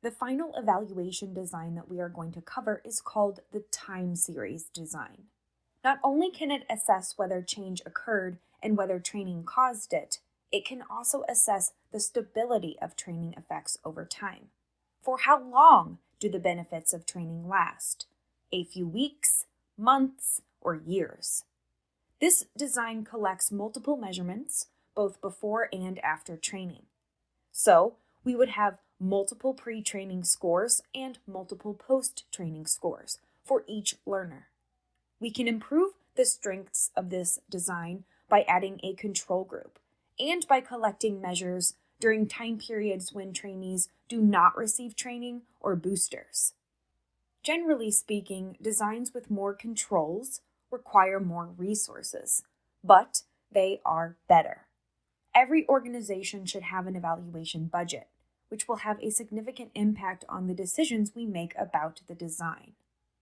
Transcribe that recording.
The final evaluation design that we are going to cover is called the time series design. Not only can it assess whether change occurred and whether training caused it, it can also assess the stability of training effects over time. For how long do the benefits of training last? A few weeks, months, or years? This design collects multiple measurements, both before and after training. So, we would have multiple pre-training scores and multiple post-training scores for each learner. We can improve the strengths of this design by adding a control group and by collecting measures during time periods when trainees do not receive training or boosters. Generally speaking, designs with more controls require more resources, but they are better. Every organization should have an evaluation budget, which will have a significant impact on the decisions we make about the design.